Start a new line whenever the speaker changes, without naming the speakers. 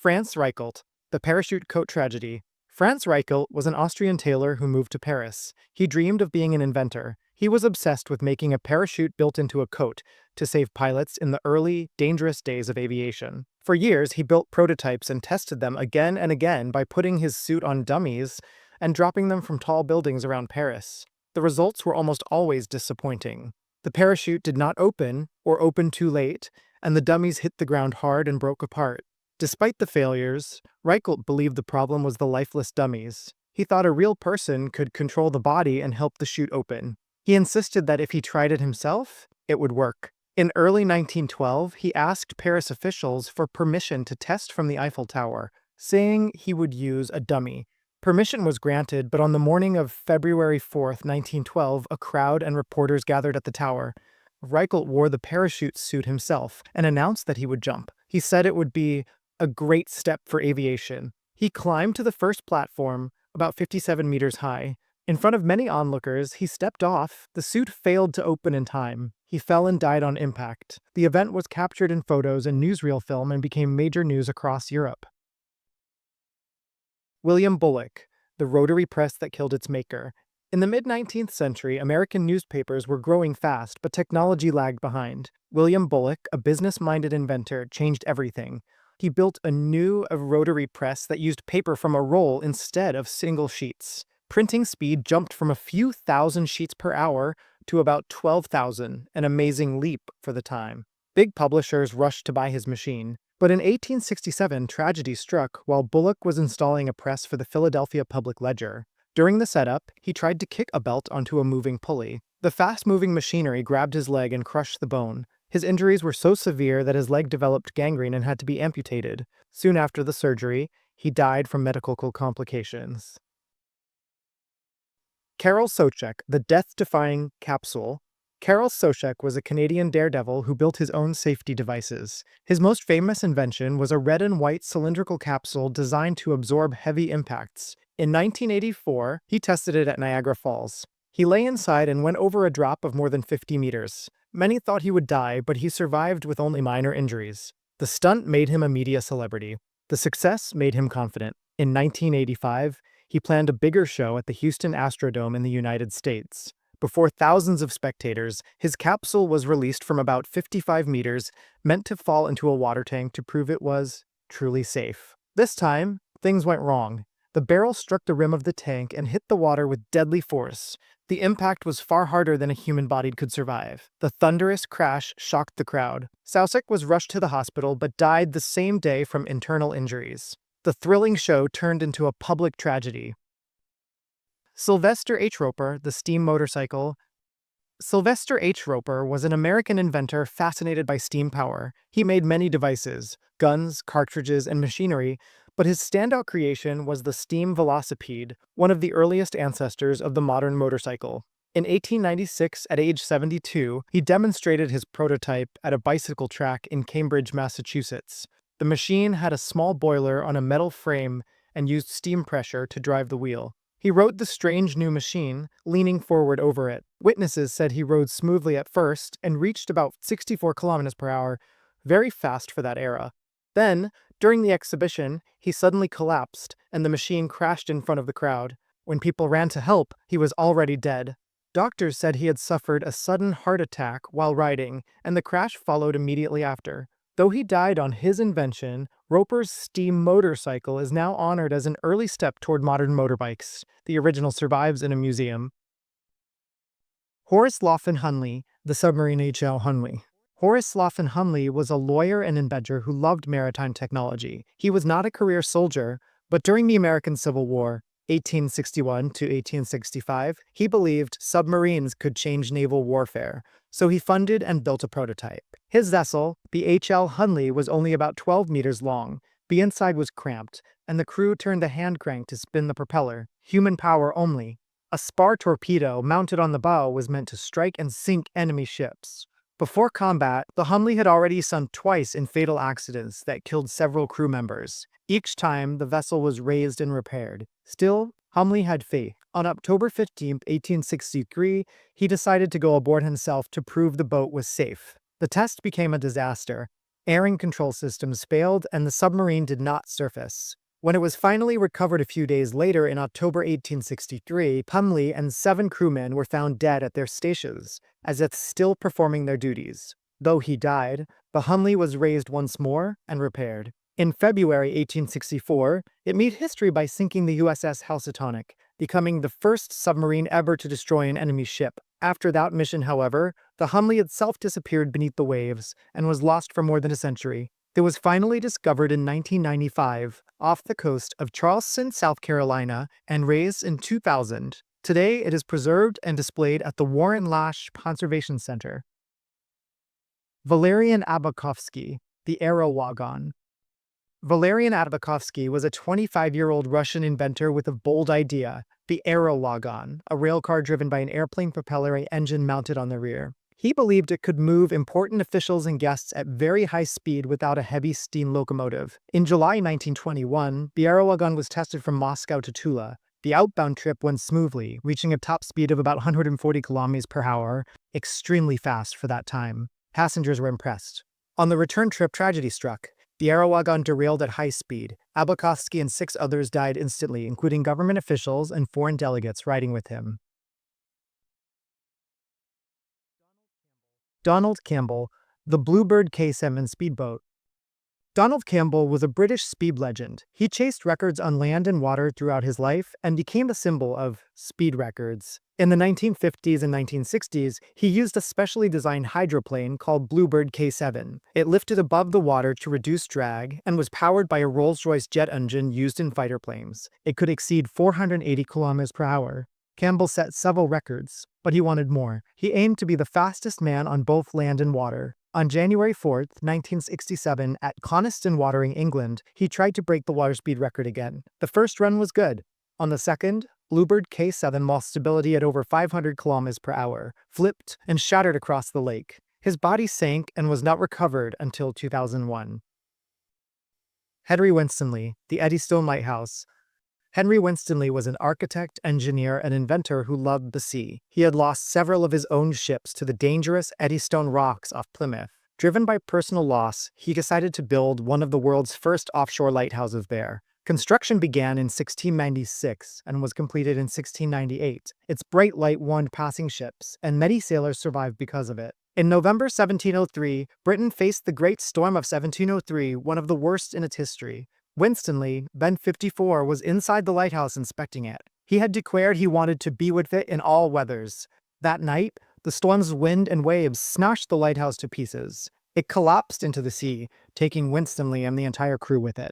Franz Reichelt, the parachute coat tragedy. Franz Reichelt was an Austrian tailor who moved to Paris. He dreamed of being an inventor. He was obsessed with making a parachute built into a coat to save pilots in the early, dangerous days of aviation. For years, he built prototypes and tested them again and again by putting his suit on dummies and dropping them from tall buildings around Paris. The results were almost always disappointing. The parachute did not open, or open too late, and the dummies hit the ground hard and broke apart. Despite the failures, Reichelt believed the problem was the lifeless dummies. He thought a real person could control the body and help the chute open. He insisted that if he tried it himself, it would work. In early 1912, he asked Paris officials for permission to test from the Eiffel Tower, saying he would use a dummy. Permission was granted, but on the morning of February 4th, 1912, a crowd and reporters gathered at the tower. Reichelt wore the parachute suit himself and announced that he would jump. He said it would be a great step for aviation. He climbed to the first platform, about 57 meters high. In front of many onlookers, he stepped off. The suit failed to open in time. He fell and died on impact. The event was captured in photos and newsreel film and became major news across Europe. William Bullock, the rotary press that killed its maker. In the mid-19th century, American newspapers were growing fast, but technology lagged behind. William Bullock, a business-minded inventor, changed everything. He built a new rotary press that used paper from a roll instead of single sheets. Printing speed jumped from a few thousand sheets per hour to about 12,000, an amazing leap for the time. Big publishers rushed to buy his machine. But in 1867, tragedy struck while Bullock was installing a press for the Philadelphia Public Ledger. During the setup, he tried to kick a belt onto a moving pulley. The fast-moving machinery grabbed his leg and crushed the bone. His injuries were so severe that his leg developed gangrene and had to be amputated. Soon after the surgery, he died from medical complications. Karel Soucek, the Death-Defying Capsule. Karel Soucek was a Canadian daredevil who built his own safety devices. His most famous invention was a red and white cylindrical capsule designed to absorb heavy impacts. In 1984, he tested it at Niagara Falls. He lay inside and went over a drop of more than 50 meters. Many thought he would die, but he survived with only minor injuries. The stunt made him a media celebrity. The success made him confident. In 1985, he planned a bigger show at the Houston Astrodome in the United States. Before thousands of spectators, his capsule was released from about 55 meters, meant to fall into a water tank to prove it was truly safe. This time, things went wrong. The barrel struck the rim of the tank and hit the water with deadly force. The impact was far harder than a human body could survive. The thunderous crash shocked the crowd. Soucek was rushed to the hospital but died the same day from internal injuries. The thrilling show turned into a public tragedy. Sylvester H. Roper, the steam motorcycle. Sylvester H. Roper was an American inventor fascinated by steam power. He made many devices, guns, cartridges, and machinery, but his standout creation was the steam velocipede, one of the earliest ancestors of the modern motorcycle. In 1896, at age 72, he demonstrated his prototype at a bicycle track in Cambridge, Massachusetts. The machine had a small boiler on a metal frame and used steam pressure to drive the wheel. He rode the strange new machine, leaning forward over it. Witnesses said he rode smoothly at first and reached about 64 kilometers per hour, very fast for that era. Then, during the exhibition, he suddenly collapsed and the machine crashed in front of the crowd. When people ran to help, he was already dead. Doctors said he had suffered a sudden heart attack while riding, and the crash followed immediately after. Though he died on his invention, Roper's steam motorcycle is now honored as an early step toward modern motorbikes. The original survives in a museum. Horace Lawson Hunley, the Submarine H.L. Hunley. Horace Lawson Hunley was a lawyer and inventor who loved maritime technology. He was not a career soldier, but during the American Civil War, 1861 to 1865, he believed submarines could change naval warfare, so he funded and built a prototype. His vessel, the H.L. Hunley, was only about 12 meters long. The inside was cramped, and the crew turned the hand crank to spin the propeller, human power only. A spar torpedo mounted on the bow was meant to strike and sink enemy ships. Before combat, the Hunley had already sunk twice in fatal accidents that killed several crew members. Each time, the vessel was raised and repaired. Still, Hunley had faith. On October 15, 1863, he decided to go aboard himself to prove the boat was safe. The test became a disaster. Airing control systems failed and the submarine did not surface. When it was finally recovered a few days later in October 1863, Hunley and 7 crewmen were found dead at their stations, as if still performing their duties. Though he died, the Hunley was raised once more and repaired. In February 1864, it made history by sinking the USS Housatonic, becoming the first submarine ever to destroy an enemy ship. After that mission, however, the Hunley itself disappeared beneath the waves and was lost for more than a century. It was finally discovered in 1995 off the coast of Charleston, South Carolina, and raised in 2000. Today, it is preserved and displayed at the Warren Lash Conservation Center. Valerian Abakovsky, the Aerowagon. Valerian Abakovsky was a 25-year-old Russian inventor with a bold idea, the Aerowagon, a railcar driven by an airplane propeller engine mounted on the rear. He believed it could move important officials and guests at very high speed without a heavy steam locomotive. In July 1921, the Aerowagon was tested from Moscow to Tula. The outbound trip went smoothly, reaching a top speed of about 140 kilometers per hour, extremely fast for that time. Passengers were impressed. On the return trip, tragedy struck. The Aerowagon derailed at high speed. Abakovsky and 6 others died instantly, including government officials and foreign delegates riding with him. Donald Campbell, the Bluebird K7 Speedboat. Donald Campbell was a British speed legend. He chased records on land and water throughout his life and became a symbol of speed records. In the 1950s and 1960s, he used a specially designed hydroplane called Bluebird K7. It lifted above the water to reduce drag and was powered by a Rolls-Royce jet engine used in fighter planes. It could exceed 480 kilometers per hour. Campbell set several records, but he wanted more. He aimed to be the fastest man on both land and water. On January 4, 1967, at Coniston Watering, England, he tried to break the water speed record again. The first run was good. On the second, Bluebird K7 lost stability at over 500 kilometers per hour, flipped, and shattered across the lake. His body sank and was not recovered until 2001. Henry Winstanley, the Eddystone Lighthouse. Henry Winstanley was an architect, engineer, and inventor who loved the sea. He had lost several of his own ships to the dangerous Eddystone rocks off Plymouth. Driven by personal loss, he decided to build one of the world's first offshore lighthouses there. Construction began in 1696 and was completed in 1698. Its bright light warned passing ships, and many sailors survived because of it. In November 1703, Britain faced the Great Storm of 1703, one of the worst in its history. Winstanley, then 54, was inside the lighthouse inspecting it. He had declared he wanted to be with it in all weathers. That night, the storm's wind and waves smashed the lighthouse to pieces. It collapsed into the sea, taking Winstanley and the entire crew with it.